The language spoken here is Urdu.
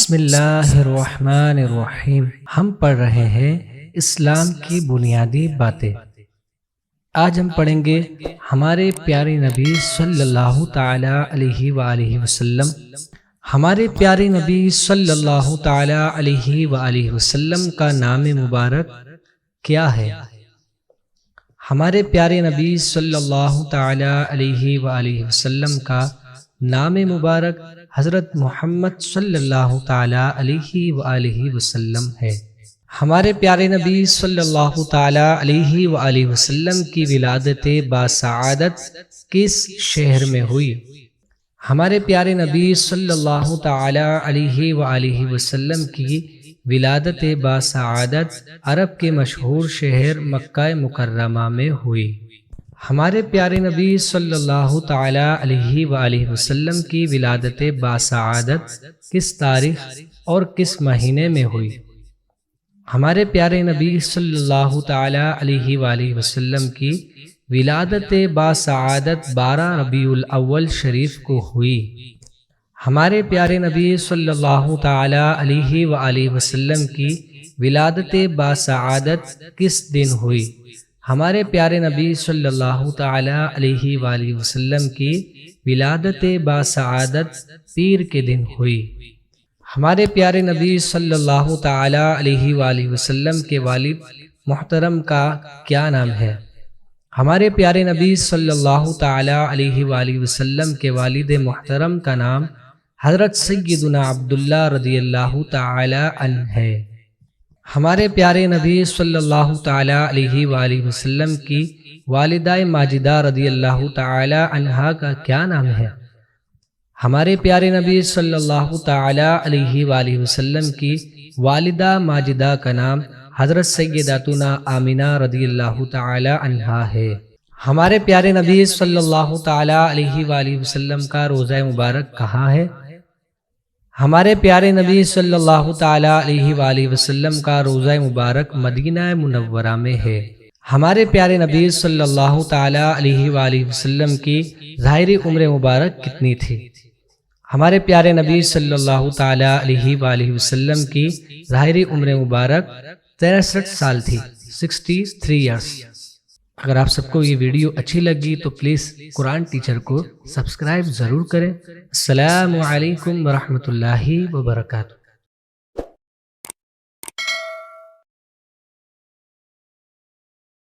بسم اللہ الرحمن الرحیم۔ ہم پڑھ رہے ہیں اسلام کی بنیادی باتیں۔ آج ہم پڑھیں گے ہمارے پیارے نبی صلی اللہ تعالی علیہ وآلہ وسلم۔ ہمارے پیارے نبی صلی اللہ تعالی علیہ وآلہ وسلم کا نام مبارک کیا ہے؟ ہمارے پیارے نبی صلی اللہ تعالی علیہ وآلہ وسلم کا نام مبارک حضرت محمد صلی اللہ تعالی علیہ وآلہ وسلم ہے۔ ہمارے پیارے نبی صلی اللہ تعالی علیہ وآلہ وسلم کی ولادت باسعادت کس شہر میں ہوئی؟ ہمارے پیارے نبی صلی اللہ تعالی علیہ وآلہ وسلم کی ولادت باسعادت عرب کے مشہور شہر مکہ مکرمہ میں ہوئی۔ ہمارے پیارے نبی صلی اللہ تعالی علیہ وآلہ وسلم کی ولادت باسعادت کس تاریخ اور کس مہینے میں ہوئی؟ ہمارے پیارے نبی صلی اللہ تعالی علیہ وآلہ وسلم کی ولادت باسعادت 12 ربیع الاول شریف کو ہوئی۔ ہمارے پیارے نبی صلی اللہ تعالی علیہ وآلہ وسلم کی ولادت باسعادت کس دن ہوئی؟ ہمارے پیارے نبی صلی اللہ تعالی علیہ وآلہ وسلم کی ولادت باسعادت پیر کے دن ہوئی۔ ہمارے پیارے نبی صلی اللہ تعالی علیہ وآلہ وسلم کے والد محترم کا کیا نام ہے؟ ہمارے پیارے نبی صلی اللہ تعالی علیہ وآلہ وسلم کے والد محترم کا نام حضرت سیدنا عبداللہ رضی اللہ تعالی عنہ ہے۔ ہمارے پیارے نبی صلی اللہ تعالی علیہ وآلہ وسلم کی والدہ ماجدہ رضی اللہ تعالی عنہا کا کیا نام ہے؟ ہمارے پیارے نبی صلی اللہ تعالی علیہ وآلہ وسلم کی والدہ ماجدہ کا نام حضرت سیداتنا آمنہ رضی اللہ تعالی عنہا ہے۔ ہمارے پیارے نبی صلی اللہ تعالی علیہ وآلہ وسلم کا روضہ مبارک کہاں ہے؟ ہمارے پیارے نبی صلی اللہ تعالی علیہ وآلہ وسلم کا روضہ مبارک مدینہ منورہ میں ہے۔ ہمارے پیارے نبی صلی اللہ تعالی علیہ وآلہ وسلم کی ظاہری عمر مبارک کتنی تھی؟ ہمارے پیارے نبی صلی اللہ تعالی علیہ وآلہ وسلم کی ظاہری عمر مبارک 63 سال تھی، 63 ایئرس۔ اگر آپ سب کو یہ ویڈیو اچھی لگی تو پلیز قرآن ٹیچر کو سبسکرائب ضرور کریں۔ السلام علیکم ورحمۃ اللہ وبرکاتہ۔